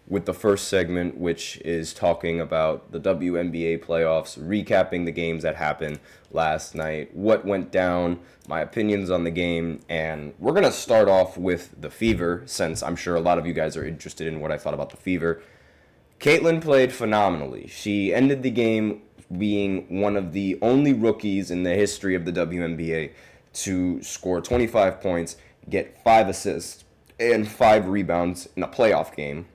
with the first segment, which is talking about the WNBA playoffs, recapping the games that happened last night, what went down, my opinions on the game, and we're going to start off with the Fever, since I'm sure a lot of you guys are interested in what I thought about the Fever. Caitlin played phenomenally. She ended the game being one of the only rookies in the history of the WNBA to score 25 points, get 5 assists, and 5 rebounds in a playoff game.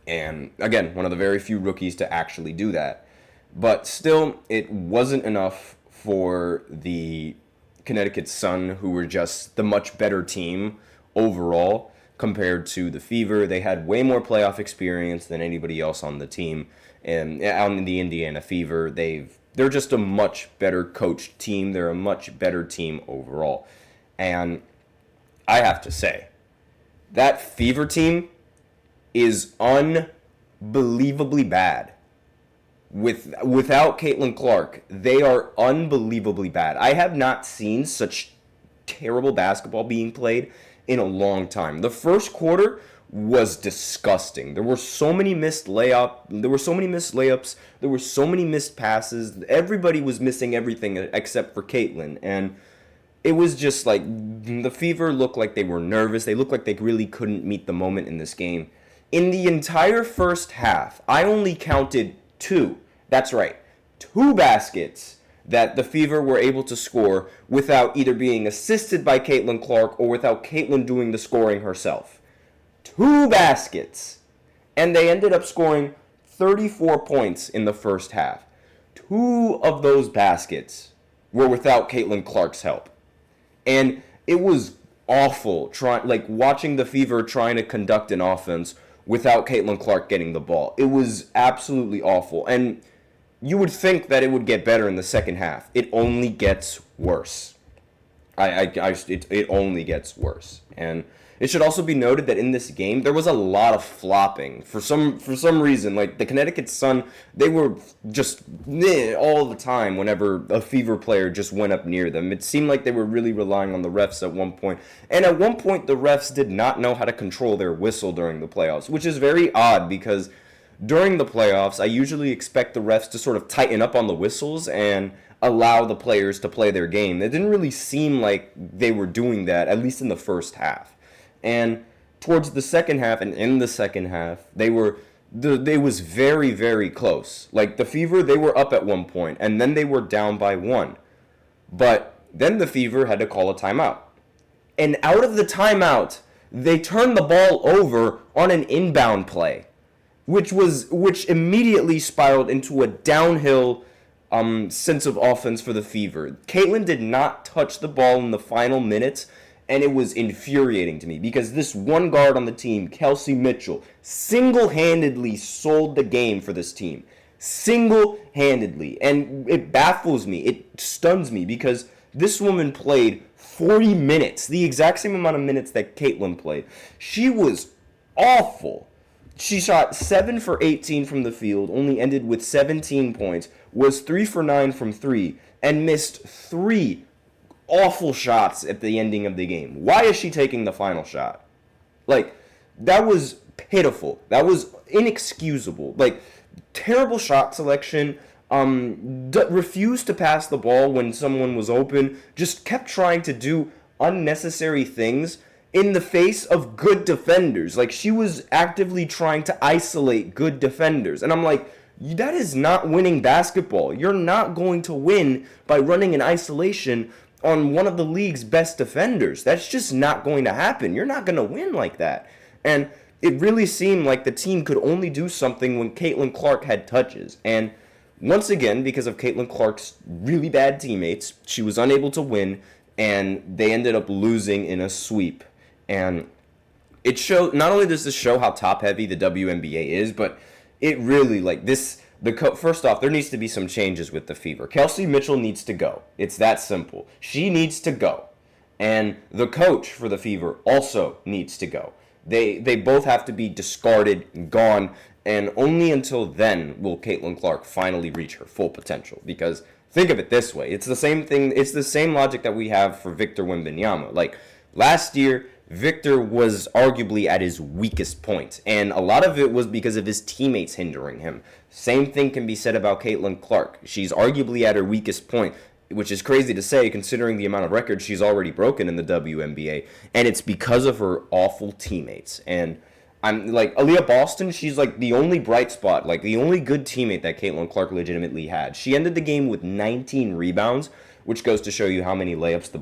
And again, one of the very few rookies to actually do that. But still, it wasn't enough for the Connecticut Sun, who were just the much better team overall compared to the Fever. They had way more playoff experience than anybody else on the team. And on the Indiana Fever, they're just a much better coached team. They're a much better team overall. And I have to say, that Fever team is unbelievably bad. Without Caitlin Clark, they are unbelievably bad. I have not seen such terrible basketball being played in a long time. The first quarter was disgusting. There were so many missed layups. There were so many missed passes. Everybody was missing everything except for Caitlin. And it was just like the Fever looked like they were nervous. They looked like they really couldn't meet the moment in this game. In the entire first half, I only counted 2. That's right, 2 baskets that the Fever were able to score without either being assisted by Caitlin Clark or without Caitlin doing the scoring herself. 2 baskets. And they ended up scoring 34 points in the first half. 2 of those baskets were without Caitlin Clark's help. And it was awful watching the Fever trying to conduct an offense without Caitlin Clark getting the ball. It was absolutely awful. And you would think that it would get better in the second half. It only gets worse. It only gets worse. And it should also be noted that in this game, there was a lot of flopping. For some reason, like the Connecticut Sun, they were just all the time whenever a Fever player just went up near them. It seemed like they were really relying on the refs at one point. And at one point, the refs did not know how to control their whistle during the playoffs, which is very odd because during the playoffs, I usually expect the refs to sort of tighten up on the whistles and allow the players to play their game. It didn't really seem like they were doing that, at least in the first half. And towards the second half, and in the second half, they was very, very close. Like the Fever, they were up at one point, and then they were down by 1. But then the Fever had to call a timeout. And out of the timeout, they turned the ball over on an inbound play, which immediately spiraled into a downhill sense of offense for the Fever. Caitlin did not touch the ball in the final minutes, and it was infuriating to me because this one guard on the team, Kelsey Mitchell, single-handedly sold the game for this team. Single-handedly. And it baffles me. It stuns me because this woman played 40 minutes, the exact same amount of minutes that Caitlin played. She was awful. She shot 7 for 18 from the field, only ended with 17 points, was 3 for 9 from 3, and missed 3 awful shots at the ending of the game. Why is she taking the final shot? Like, that was pitiful. That was inexcusable. Like, terrible shot selection. Refused to pass the ball when someone was open. Just kept trying to do unnecessary things in the face of good defenders. Like, she was actively trying to isolate good defenders. And I'm like, that is not winning basketball. You're not going to win by running an isolation on one of the league's best defenders. That's just not going to happen. You're not going to win like that. And it really seemed like the team could only do something when Caitlin Clark had touches. And once again, because of Caitlin Clark's really bad teammates, she was unable to win, and they ended up losing in a sweep. And it showed, not only does this show how top-heavy the WNBA is, but it really, first off, there needs to be some changes with the Fever. Kelsey Mitchell needs to go. It's that simple. She needs to go. And the coach for the Fever also needs to go. They both have to be discarded, gone, and only until then will Caitlin Clark finally reach her full potential. Because think of it this way. It's the same thing. It's the same logic that we have for Victor Wembanyama. Like, last year, Victor was arguably at his weakest point, and a lot of it was because of his teammates hindering him. Same thing can be said about Caitlin Clark. She's arguably at her weakest point, which is crazy to say considering the amount of records she's already broken in the WNBA, and it's because of her awful teammates. And I'm like, Aaliyah Boston, she's like the only bright spot, like the only good teammate that Caitlin Clark legitimately had. She ended the game with 19 rebounds, which goes to show you how many layups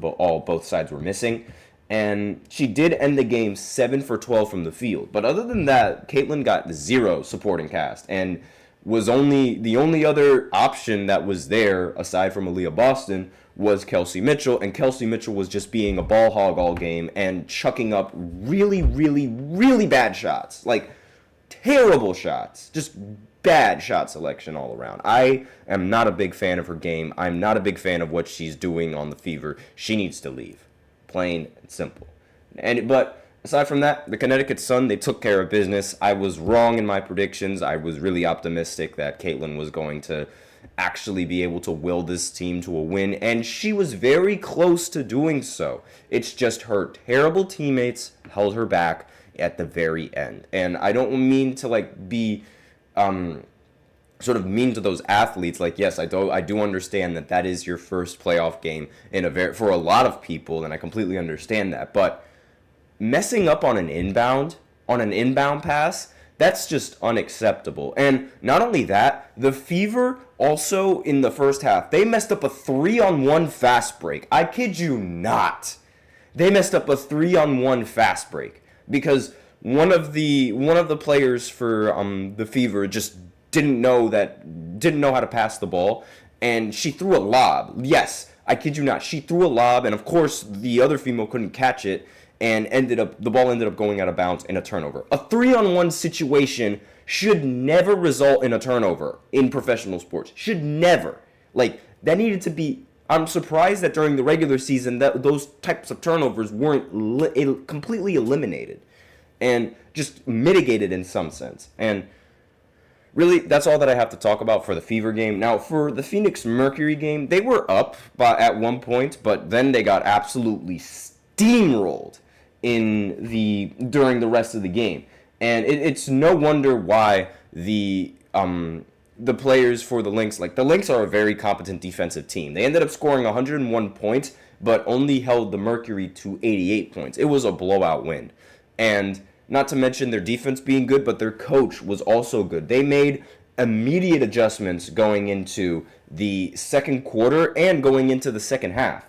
both sides were missing. And she did end the game 7 for 12 from the field. But other than that, Caitlin got 0 supporting cast and was the only other option that was there aside from Aaliyah Boston was Kelsey Mitchell, and Kelsey Mitchell was just being a ball hog all game and chucking up really, really, really bad shots. Like, terrible shots. Just bad shot selection all around. I am not a big fan of her game. I'm not a big fan of what she's doing on the Fever. She needs to leave. Plain and simple. But aside from that, the Connecticut Sun, they took care of business. I was wrong in my predictions. I was really optimistic that Caitlin was going to actually be able to will this team to a win, and she was very close to doing so. It's just her terrible teammates held her back at the very end. And I don't mean to be sort of mean to those athletes. Like, yes, I do understand that is your first playoff game for a lot of people, and I completely understand that. But messing up on an inbound pass, that's just unacceptable. And not only that, the Fever also in the first half, they messed up a 3-on-1 fast break. I kid you not. They messed up a 3-on-1 fast break because one of the players for the Fever just didn't know how to pass the ball, and she threw a lob. Yes, I kid you not. She threw a lob, and of course the other female couldn't catch it, and the ball ended up going out of bounds in a turnover. A 3-on-1 situation should never result in a turnover in professional sports. Should never. Like, that needed to be. I'm surprised that during the regular season that those types of turnovers weren't completely eliminated and just mitigated in some sense. And really, that's all that I have to talk about for the Fever game. Now, for the Phoenix Mercury game, they were up at one point, but then they got absolutely steamrolled during the rest of the game. And it's no wonder why the players for the Lynx, the Lynx are a very competent defensive team. They ended up scoring 101 points, but only held the Mercury to 88 points. It was a blowout win. And not to mention their defense being good, but their coach was also good. They made immediate adjustments going into the second quarter and going into the second half.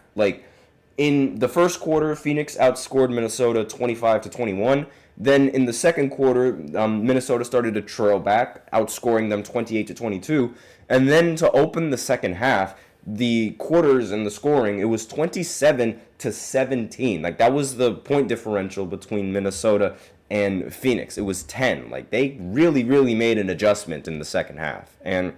In the first quarter, Phoenix outscored Minnesota 25-21. Then in the second quarter, Minnesota started to trail back, outscoring them 28-22. And then to open the second half, the quarters and the scoring, it was 27-17. That was the point differential between Minnesota and Phoenix. It was 10. They really, really made an adjustment in the second half. And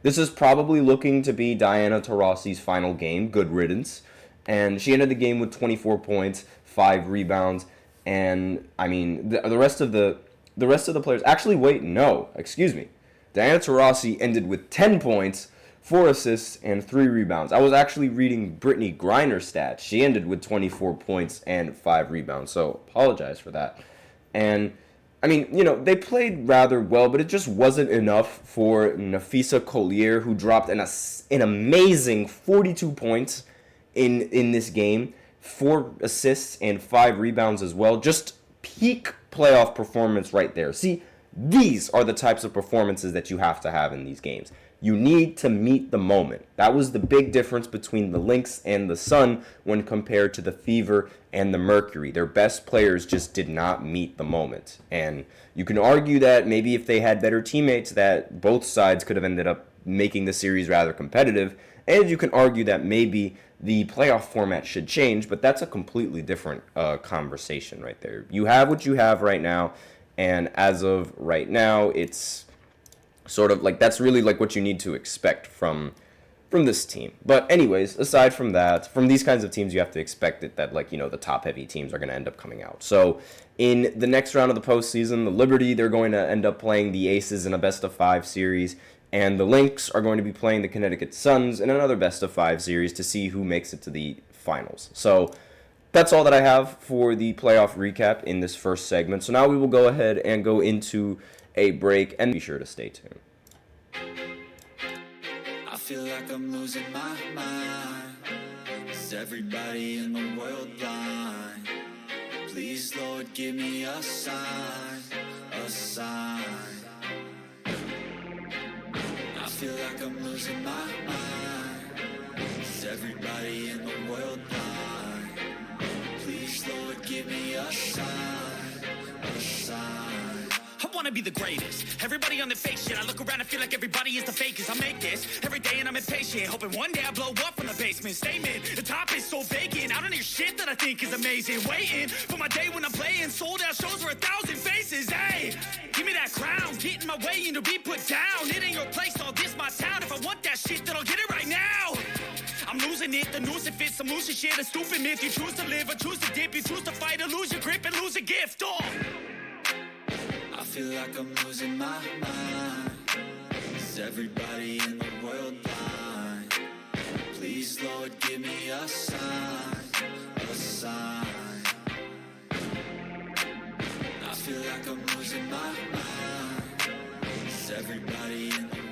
this is probably looking to be Diana Taurasi's final game. Good riddance. And she ended the game with 24 points, 5 rebounds, and I mean the rest of the players. Actually, wait, no, excuse me. Diana Taurasi ended with 10 points, 4 assists, and 3 rebounds. I was actually reading Brittany Griner's stats. She ended with 24 points and 5 rebounds. So apologize for that. And I mean, they played rather well, but it just wasn't enough for Nafisa Collier, who dropped an amazing 42 points in this game, 4 assists and 5 rebounds as well. Just peak playoff performance right there. See, these are the types of performances that you have to have in these games. You need to meet the moment. That was the big difference between the Lynx and the Sun when compared to the Fever and the Mercury. Their best players just did not meet the moment. And you can argue that maybe if they had better teammates, that both sides could have ended up making the series rather competitive. And you can argue that maybe the playoff format should change, but that's a completely different conversation right there. You have what you have right now, and as of right now, it's sort of that's really what you need to expect from this team. But anyways, aside from that, from these kinds of teams, you have to expect it that the top heavy teams are going to end up coming out. So in the next round of the postseason, the Liberty, they're going to end up playing the Aces in a best-of-5 series. And the Lynx are going to be playing the Connecticut Suns in another best-of-5 series to see who makes it to the finals. So That's all that I have for the playoff recap in this first segment. So now we will go ahead and go into a break, and be sure to stay tuned. I feel like I'm losing my mind. Is everybody in the world blind? Please, Lord, give me a sign, a sign. I feel like I'm losing my mind. Is everybody in the world blind? Please, Lord, give me a sign, a sign. I wanna be the greatest. Everybody on the fake shit. I look around and feel like everybody is the fakest. I make this every day and I'm impatient, hoping one day I blow up from the basement. Statement, the top is so vacant. I don't hear shit that I think is amazing. Waiting for my day when I'm playing sold out shows for 1,000 faces. Hey, give me that crown, get in my way and to be put down. It ain't your place, all this my town. If I want that shit, then I'll get it right now. I'm losing it, the noose it fits, I'm losing shit, a stupid myth. You choose to live or choose to dip, you choose to fight or lose your grip and lose a gift. Oh. I feel like I'm losing my mind. Is everybody in the world blind? Please, Lord, give me a sign, a sign. I feel like I'm losing my mind. Is everybody in the